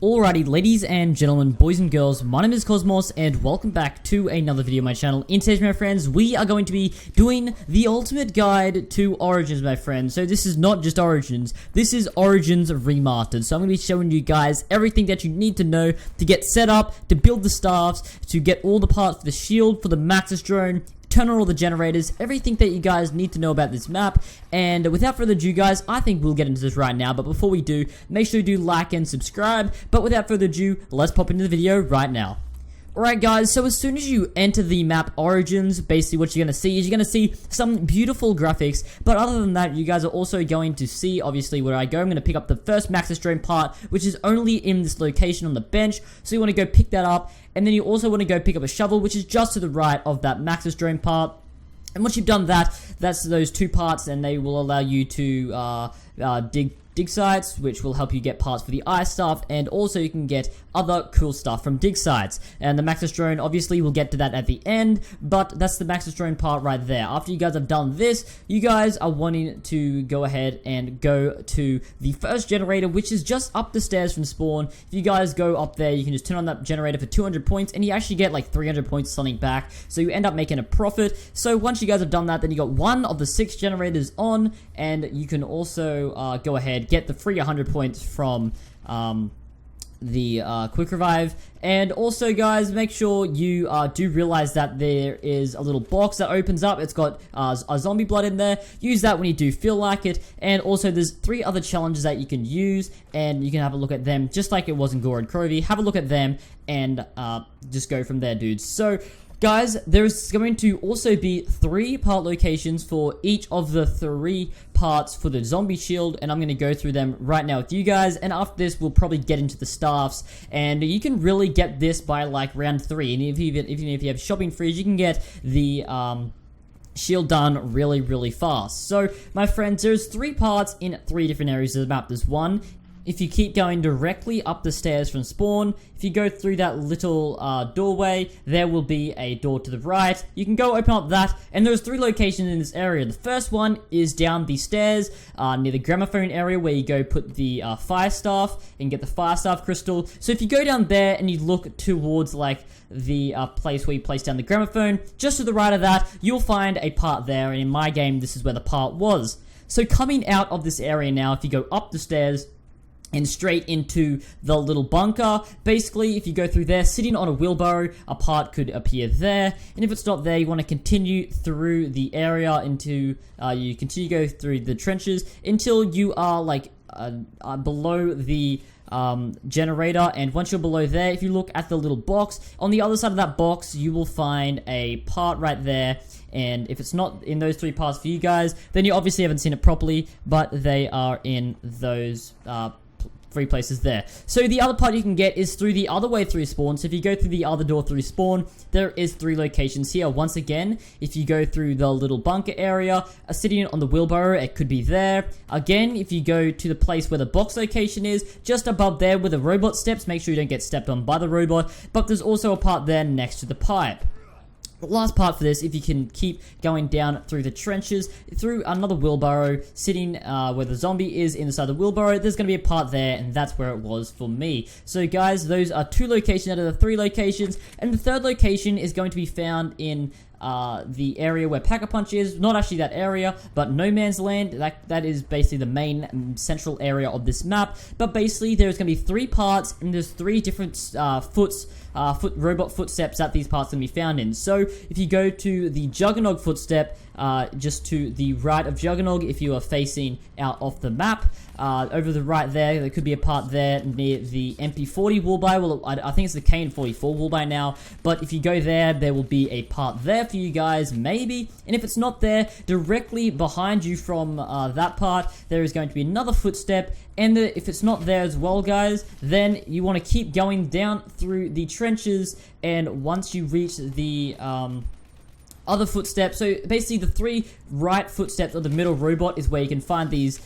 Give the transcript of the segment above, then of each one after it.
Alrighty, ladies and gentlemen, boys and girls, my name is Cosmos, and welcome back to another video on my channel. In today's, my friends, we are going to be doing the ultimate guide to Origins, my friends. So this is not just Origins, this is Origins Remastered. So I'm going to be showing you guys everything that you need to know to get set up, to build the staffs, to get all the parts for the shield, for the Maxis Drone, turn on all the generators, everything that you guys need to know about this map. And without further ado, guys, I think we'll get into this right now. But before we do, make sure you do like and subscribe. But without further ado, let's pop into the video right now. Alright guys, so as soon as you enter the map Origins, basically what you're going to see is you're going to see some beautiful graphics, but other than that, you guys are also going to see, obviously, where I go. I'm going to pick up the first Maxis Drone part, which is only in this location on the bench, so you want to go pick that up, and then you also want to go pick up a shovel, which is just to the right of that Maxis Drone part. And once you've done that, that's those two parts, and they will allow you to dig sites, which will help you get parts for the ice stuff, and also you can get other cool stuff from dig sites. And the Maxis Drone, obviously, we'll get to that at the end, but that's the Maxis Drone part right there. After you guys have done this, you guys are wanting to go ahead and go to the first generator, which is just up the stairs from spawn. If you guys go up there, you can just turn on that generator for 200 points, and you actually get like 300 points or something back, so you end up making a profit. So once you guys have done that, then you got one of the 6 generators on, and you can also go ahead, get the free 100 points from the quick revive. And also, guys, make sure you do realize that there is a little box that opens up. It's got a zombie blood in there. Use that when you do feel like it. And also, there's 3 other challenges that you can use, and you can have a look at them, just like it was in Gore and Crovey. Have a look at them and just go from there, dudes. So guys, there's going to also be 3 part locations for each of the 3 parts for the zombie shield, and I'm going to go through them right now with you guys. And after this, we'll probably get into the staffs, and you can really get this by like round 3. And even if you have shopping freeze, you can get the shield done really fast. So my friends, there's 3 parts in 3 different areas of the map. There's one, if you keep going directly up the stairs from spawn, if you go through that little doorway, there will be a door to the right. You can go open up that, and there's 3 locations in this area. The first one is down the stairs near the gramophone area, where you go put the fire staff and get the fire staff crystal. So if you go down there and you look towards like the place where you place down the gramophone, just to the right of that, you'll find a part there, and in my game, this is where the part was. So coming out of this area now, if you go up the stairs and straight into the little bunker, basically, if you go through there, sitting on a wheelbarrow, a part could appear there. And if it's not there, you want to continue through the area into, you continue to go through the trenches until you are like below the generator. And once you're below there, if you look at the little box, on the other side of that box, you will find a part right there. And if it's not in those 3 parts for you guys, then you obviously haven't seen it properly, but they are in those 3 places there. So the other part you can get is through the other way through spawn. So if you go through the other door through spawn, there is 3 locations here. Once again, if you go through the little bunker area, sitting on the wheelbarrow, it could be there. Again, if you go to the place where the box location is, just above there where the robot steps, make sure you don't get stepped on by the robot. But there's also a part there next to the pipe. The last part for this, if you can keep going down through the trenches, through another wheelbarrow, sitting where the zombie is inside the wheelbarrow, there's going to be a part there, and that's where it was for me. So guys, those are 2 locations out of the 3 locations, and the 3rd location is going to be found in the area where Pack-a-Punch is. Not actually that area, but No Man's Land. That is basically the main central area of this map. But basically, there's going to be 3 parts, and there's 3 different robot footsteps that these parts can be found in. So if you go to the Juggernog footstep, just to the right of Juggernog, if you are facing out off the map, over the right there could be a part there near the MP40 wallby. Well, I think it's the KN44 wallby now, but if you go there, there will be a part there for you guys, maybe. And if it's not there, directly behind you from that part, there is going to be another footstep. And if it's not there as well, guys, then you want to keep going down through the trenches, and once you reach the other footsteps. So basically the 3 right footsteps of the middle robot is where you can find these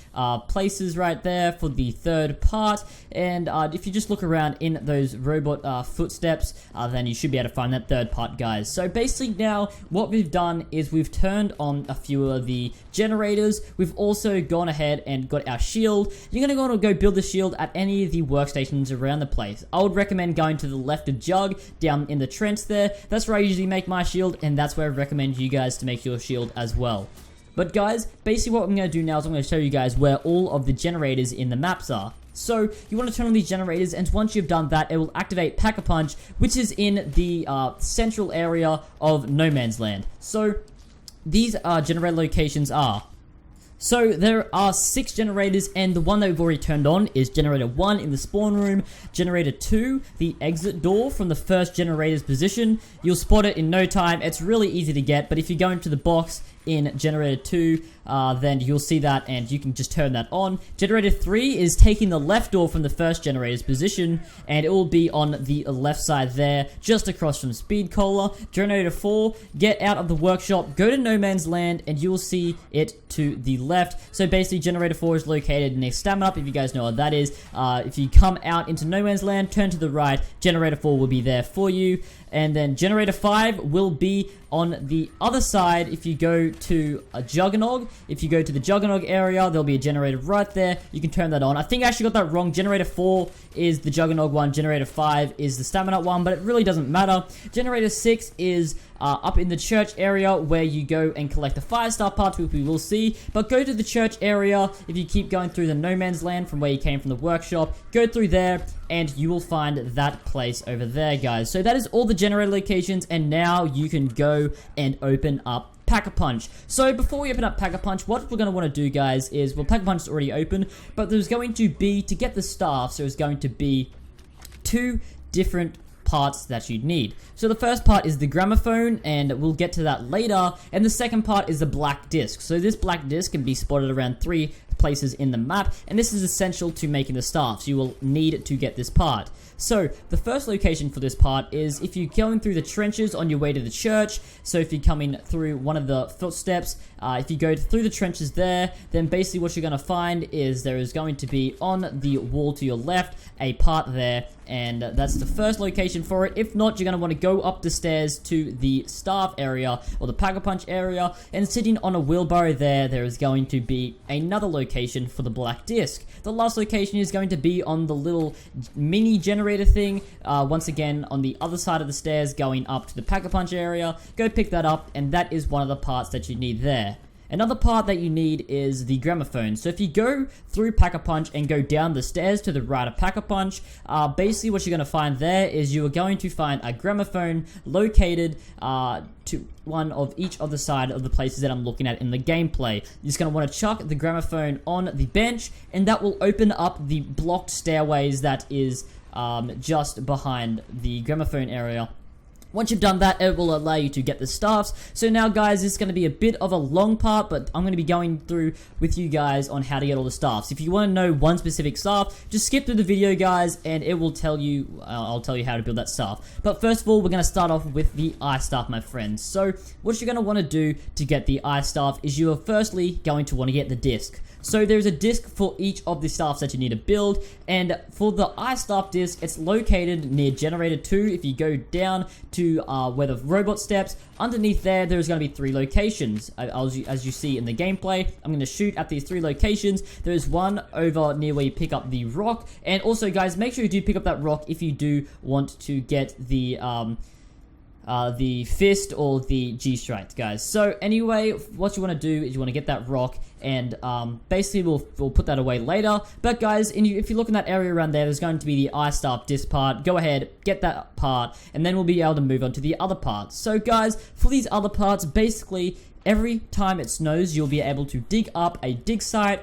places right there for the 3rd part. And if you just look around in those robot footsteps, then you should be able to find that 3rd part, guys. So basically now what we've done is we've turned on a few of the generators. We've also gone ahead and got our shield. You're going to go build the shield at any of the workstations around the place. I would recommend going to the left of Jug down in the trench there. That's where I usually make my shield, and that's where I recommend you guys to make your shield as well. But guys, basically what I'm going to do now is I'm going to show you guys where all of the generators in the maps are. So you want to turn on these generators, and once you've done that, it will activate Pack-a-Punch, which is in the central area of No Man's Land. So these generator locations are... So there are 6 generators, and the one that we've already turned on is generator 1 in the spawn room, generator 2, the exit door from the first generator's position. You'll spot it in no time. It's really easy to get, but if you go into the box in generator 2, then you'll see that, and you can just turn that on. Generator 3 is taking the left door from the first generator's position, and it will be on the left side there, just across from Speed Cola. Generator 4, get out of the workshop, go to No Man's Land, and you will see it to the left. So basically generator 4 is located near Stamina Up, if you guys know what that is. If you come out into No Man's Land, turn to the right, generator 4 will be there for you. And then generator 5 will be on the other side if you go to a Juggernog. If you go to the Juggernog area, there'll be a generator right there. You can turn that on. I think I actually got that wrong. Generator 4 is the Juggernog one. Generator 5 is the Stamina one, but it really doesn't matter. Generator 6 is up in the church area where you go and collect the 5-star parts, which we will see. But go to the church area. If you keep going through the No Man's Land from where you came from the workshop, go through there and you will find that place over there, guys. So that is all the generator locations, and now you can go and open up Pack-a-Punch. So before we open up Pack-a-Punch, what we're going to want to do, guys, is, well, Pack-a-Punch is already open, but there's going to be, to get the staff, so there's going to be 2 different parts that you'd need. So the first part is the gramophone, and we'll get to that later, and the second part is the black disc. So this black disc can be spotted around 3 places in the map, and this is essential to making the staff, so you will need to get this part. So the first location for this part is if you're going through the trenches on your way to the church. So if you're coming through one of the footsteps, if you go through the trenches there, then basically what you're going to find is there is going to be on the wall to your left a part there, and that's the first location for it. If not, you're going to want to go up the stairs to the staff area or the Pack-a-Punch area, and sitting on a wheelbarrow there is going to be another location for the black disc. The last location is going to be on the little mini generator thing, once again on the other side of the stairs going up to the Pack-a-Punch area. Go pick that up, and that is one of the parts that you need there. Another part that you need is the gramophone. So if you go through Pack-a-Punch and go down the stairs to the right of Pack-a-Punch, basically what you're going to find there is you are going to find a gramophone located to one of each of the side of the places that I'm looking at in the gameplay. You're just going to want to chuck the gramophone on the bench, and that will open up the blocked stairways that is just behind the gramophone area. Once you've done that, it will allow you to get the staffs. So now, guys, this is going to be a bit of a long part, but I'm going to be going through with you guys on how to get all the staffs. If you want to know one specific staff, just skip through the video, guys, and it will tell you, I'll tell you how to build that staff. But first of all, we're going to start off with the ice staff, my friends. So what you're going to want to do to get the ice staff is you are firstly going to want to get the disc. So there's a disc for each of the staffs that you need to build, and for the ice staff disc, it's located near generator 2. If you go down to where the robot steps, underneath there's going to be 3 locations. As you see in the gameplay, I'm going to shoot at these 3 locations. There's one over near where you pick up the rock, and also, guys, make sure you do pick up that rock if you do want to get the fist or the G-strike, guys. So anyway, what you want to do is you want to get that rock, and basically we'll put that away later. But guys, if you look in that area around there's going to be the ice staff disc part. Go ahead, get that part, and then we'll be able to move on to the other parts. So guys, for these other parts, basically every time it snows, you'll be able to dig up a dig site,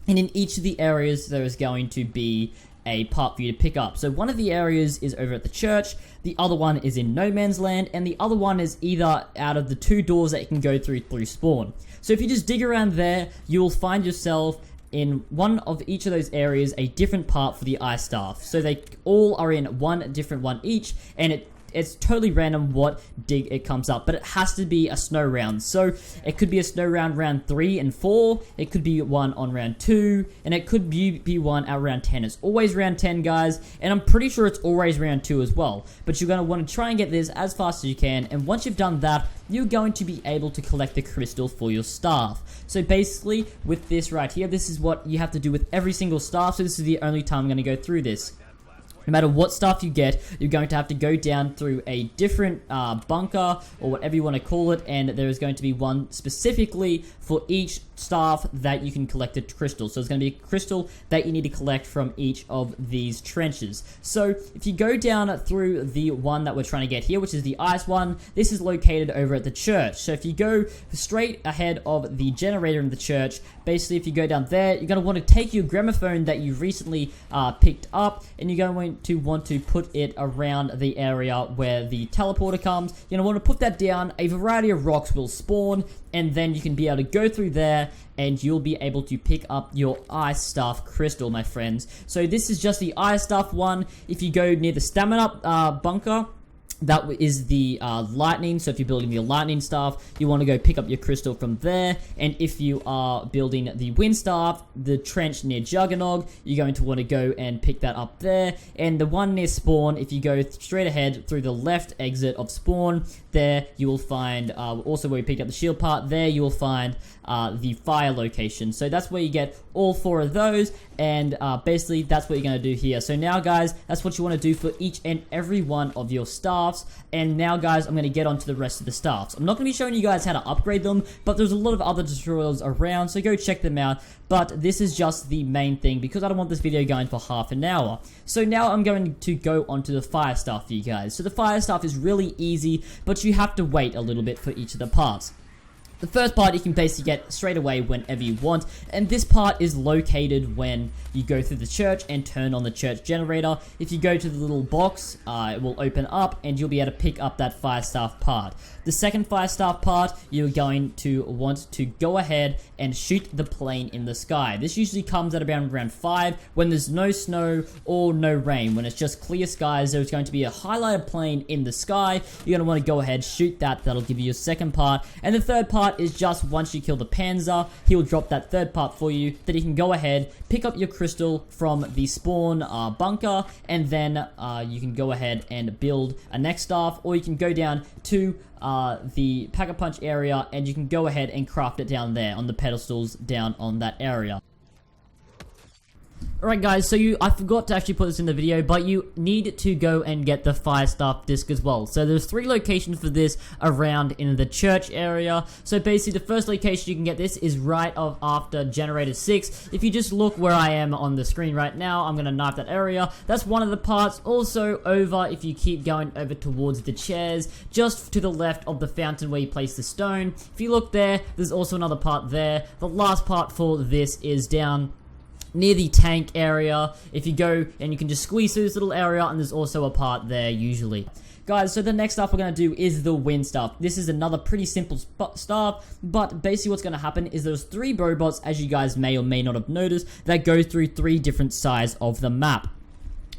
and in each of the areas there is going to be a part for you to pick up. So one of the areas is over at the church, the other one is in No Man's Land, and the other one is either out of the 2 doors that you can go through spawn. So if you just dig around there, you will find yourself in one of each of those areas a different part for the ice staff. So they all are in one different one each, and it it's totally random what dig it comes up, but it has to be a snow round. So it could be a snow round 3 and 4, it could be one on round 2, and it could be one at round 10. It's always round 10, guys, and I'm pretty sure it's always round 2 as well. But you're going to want to try and get this as fast as you can, and once you've done that, you're going to be able to collect the crystal for your staff. So basically, with this right here, this is what you have to do with every single staff, so this is the only time I'm going to go through this. No matter what staff you get, you're going to have to go down through a different bunker, or whatever you want to call it, and there is going to be one specifically for each staff that you can collect a crystal. So it's going to be a crystal that you need to collect from each of these trenches. So if you go down through the one that we're trying to get here, which is the ice one, this is located over at the church. So if you go straight ahead of the generator in the church, basically if you go down there, you're going to want to take your gramophone that you recently picked up, and you're going to want to put it around the area where the teleporter comes. You're going to want to put that down. A variety of rocks will spawn, and then you can be able to go through there, and you'll be able to pick up your ice staff crystal, my friends. So this is just the ice staff one. If you go near the stamina bunker, that is the lightning. So if you're building the lightning staff, you want to go pick up your crystal from there. And if you are building the wind staff, the trench near Juggernog, you're going to want to go and pick that up there. And the one near spawn, if you go straight ahead through the left exit of spawn, there you will find also where we picked up the shield part, there you will find the fire location. So that's where you get all 4 of those, and basically that's what you're going to do here. So now, guys, that's what you want to do for each and every one of your staffs. And now, guys, I'm going to get on to the rest of the staffs. I'm not going to be showing you guys how to upgrade them, but there's a lot of other tutorials around, so go check them out. But this is just the main thing, because I don't want this video going for half an hour. So now I'm going to go on to the fire staff for you guys. So the fire staff is really easy, but you have to wait a little bit for each of the parts. The first part you can basically get straight away whenever you want, and this part is located when you go through the church and turn on the church generator. If you go to the little box, it will open up and you'll be able to pick up that fire staff part. The second fire staff part, you're going to want to go ahead and shoot the plane in the sky. This usually comes at around round 5 when there's no snow or no rain. When it's just clear skies, there's going to be a highlighted plane in the sky. You're going to want to go ahead, shoot that. That'll give you your second part. And the third part is just once you kill the Panzer, he'll drop that third part for you, that you can go ahead, pick up your crystal from the spawn bunker, and then you can go ahead and build a next staff, or you can go down to the Pack-a-Punch area and you can go ahead and craft it down there on the pedestals down on that area. Alright guys, so I forgot to actually put this in the video, but you need to go and get the fire staff disc as well. So there's 3 locations for this around in the church area. So basically the first location you can get this is right after generator 6. If you just look where I am on the screen right now, I'm going to knife that area. That's one of the parts. Also over, if you keep going over towards the chairs, just to the left of the fountain where you place the stone. If you look there, there's also another part there. The last part for this is down near the tank area. If you go and you can just squeeze through this little area, and there's also a part there usually. Guys, so the next stuff we're going to do is the wind staff. This is another pretty simple staff, but basically what's going to happen is there's 3 robots, as you guys may or may not have noticed, that go through 3 different sides of the map.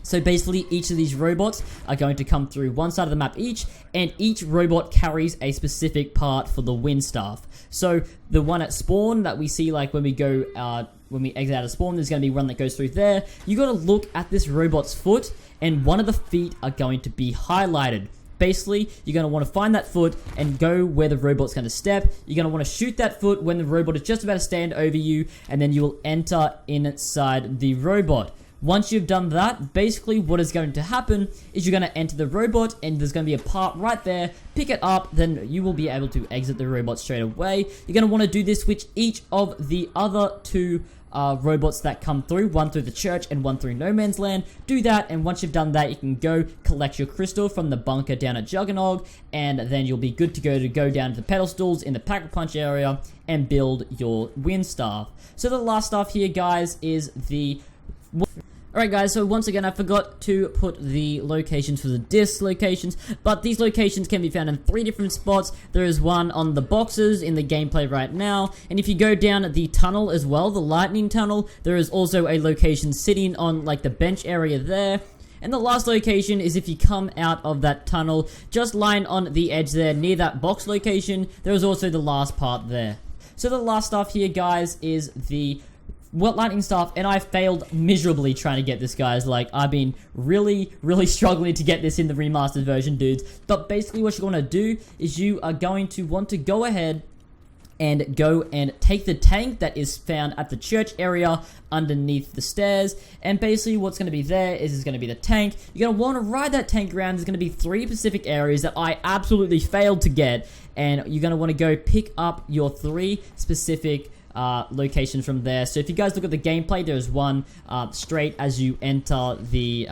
So basically each of these robots are going to come through one side of the map each, and each robot carries a specific part for the wind staff. So the one at spawn that we see, like when we go when we exit out of spawn, there's going to be one that goes through there. You got to look at this robot's foot, and one of the feet are going to be highlighted. Basically, you're going to want to find that foot and go where the robot's going to step. You're going to want to shoot that foot when the robot is just about to stand over you, and then you will enter inside the robot. Once you've done that, basically what is going to happen is you're going to enter the robot, and there's going to be a part right there. Pick it up, then you will be able to exit the robot straight away. You're going to want to do this with each of the other 2 robots that come through, one through the church and one through no man's land. Do that, and once you've done that, you can go collect your crystal from the bunker down at Juggernog, and then you'll be good to go down to the pedestals in the Pack-a-Punch area and build your wind staff. So the last stuff here, guys, is the... Alright guys, so once again I forgot to put the locations for the disc locations, but these locations can be found in 3 different spots. There is one on the boxes in the gameplay right now, and if you go down the tunnel as well, the lightning tunnel, there is also a location sitting on like the bench area there. And the last location is if you come out of that tunnel, just lying on the edge there near that box location, there is also the last part there. So the last stuff here, guys, is the lightning staff, and I failed miserably trying to get this, guys. Like, I've been really struggling to get this in the remastered version, dudes. But basically what you're going to do is you are going to want to go ahead and go and take the tank that is found at the church area underneath the stairs. And basically what's going to be there is going to be the tank. You're going to want to ride that tank around. There's going to be 3 specific areas that I absolutely failed to get, and you're going to want to go pick up your 3 specific locations from there. So if you guys look at the gameplay, there's one straight as you enter the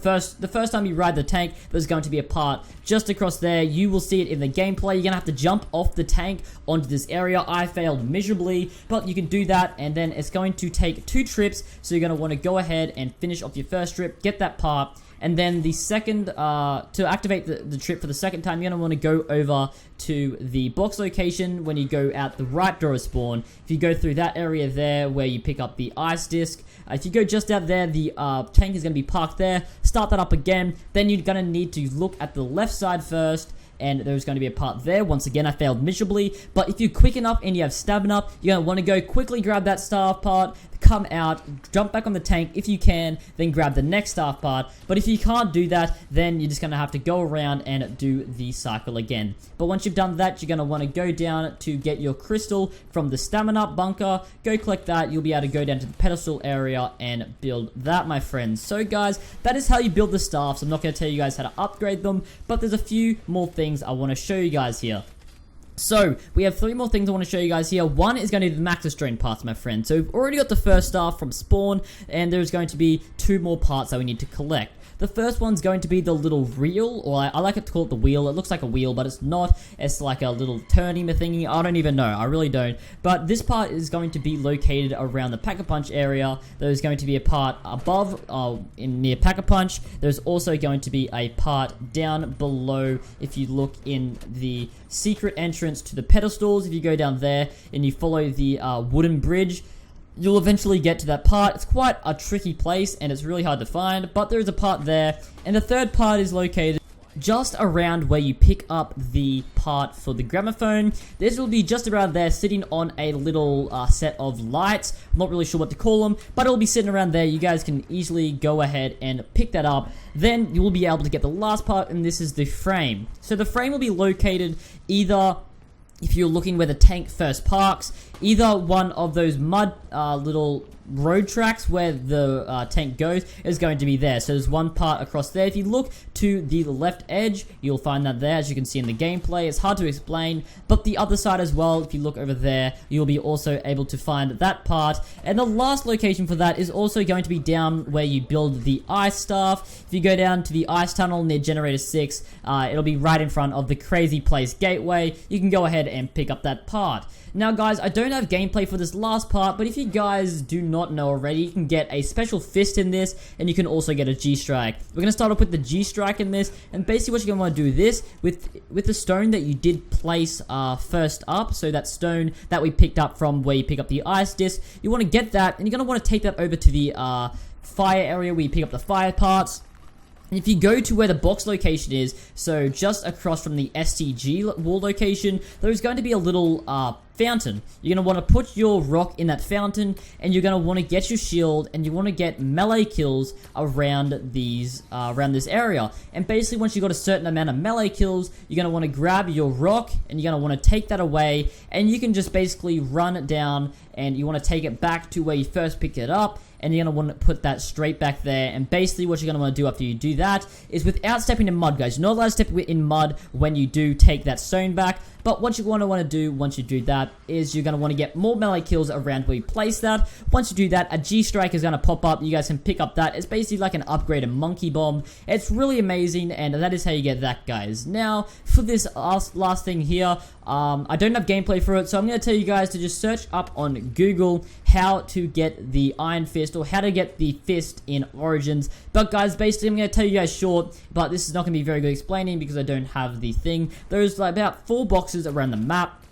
first time you ride the tank. There's going to be a part just across there. You will see it in the gameplay. You're gonna have to jump off the tank onto this area. I failed miserably, but you can do that, and then it's going to take 2 trips. So you're gonna want to go ahead and finish off your first trip, get that part, and then the second, to activate the trip for the second time, you're going to want to go over to the box location when you go out the right door of spawn. If you go through that area there where you pick up the ice disc, if you go just out there, the tank is going to be parked there. Start that up again. Then you're going to need to look at the left side first, and there's going to be a part there. Once again, I failed miserably, but if you're quick enough and you have stamina, you're going to want to go quickly grab that staff part, come out, jump back on the tank if you can, then grab the next staff part. But if you can't do that, then you're just going to have to go around and do the cycle again. But once you've done that, you're going to want to go down to get your crystal from the stamina bunker. Go collect that. You'll be able to go down to the pedestal area and build that, my friends. So guys, that is how you build the staffs. I'm not going to tell you guys how to upgrade them, but there's a few more things I want to show you guys here. So, we have 3 more things I want to show you guys here. One is going to be the Maxis Drone parts, my friend. So, we've already got the first staff from spawn, and there's going to be 2 more parts that we need to collect. The first one's going to be the little reel, or I like it to call it the wheel. It looks like a wheel, but it's not. It's like a little turning thingy. I don't even know. I really don't. But this part is going to be located around the Pack-a-Punch area. There's going to be a part above, near Pack-a-Punch. There's also going to be a part down below if you look in the secret entrance to the pedestals. If you go down there and you follow the wooden bridge, you'll eventually get to that part. It's quite a tricky place and it's really hard to find, but there is a part there. And the third part is located just around where you pick up the part for the gramophone. This will be just around there, sitting on a little set of lights. I'm not really sure what to call them, but it'll be sitting around there. You guys can easily go ahead and pick that up. Then you will be able to get the last part, and this is the frame. So the frame will be located either, if you're looking where the tank first parks, either one of those mud little road tracks where the tank goes is going to be there. So there's one part across there. If you look to the left edge, you'll find that there, as you can see in the gameplay. It's hard to explain, but the other side as well, if you look over there, you'll be also able to find that part. And the last location for that is also going to be down where you build the ice staff. If you go down to the ice tunnel near generator 6, it'll be right in front of the Crazy Place gateway. You can go ahead and pick up that part. Now guys, I don't have gameplay for this last part, but if you guys do not know already, you can get a special fist in this, and you can also get a G-Strike. We're going to start off with the G-Strike in this, and basically what you're going to want to do this, with the stone that you did place first up, so that stone that we picked up from where you pick up the ice disc, you want to get that, and you're going to want to take that over to the fire area where you pick up the fire parts. And if you go to where the box location is, so just across from the STG wall location, there's going to be a little fountain. You're going to want to put your rock in that fountain, and you're going to want to get your shield, and you want to get melee kills around these around this area. And basically, once you've got a certain amount of melee kills, you're going to want to grab your rock, and you're going to want to take that away, and you can just basically run it down, and you want to take it back to where you first picked it up, and you're going to want to put that straight back there. And basically what you're going to want to do after you do that is, without stepping in mud, guys, you're not allowed to step in mud when you do take that stone back. But what you want to do once you do that is you're going to want to get more melee kills around where you place that. Once you do that, a G-Strike is going to pop up. You guys can pick up that. It's basically like an upgraded monkey bomb. It's really amazing, and that is how you get that, guys. Now, for this last thing here, I don't have gameplay for it, so I'm going to tell you guys to just search up on Google how to get the Iron Fist, or how to get the fist in Origins. But guys, basically I'm going to tell you guys short, but this is not going to be very good explaining because I don't have the thing. There's like about 4 boxes around the map.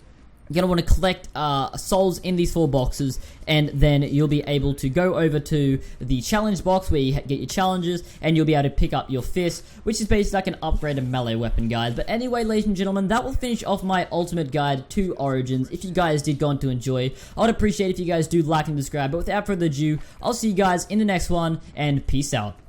You're going to want to collect souls in these 4 boxes, and then you'll be able to go over to the challenge box where you get your challenges, and you'll be able to pick up your fist, which is basically like an upgraded melee weapon, guys. But anyway, ladies and gentlemen, that will finish off my ultimate guide to Origins. If you guys did go on to enjoy, I would appreciate if you guys do like and subscribe. But without further ado, I'll see you guys in the next one, and peace out.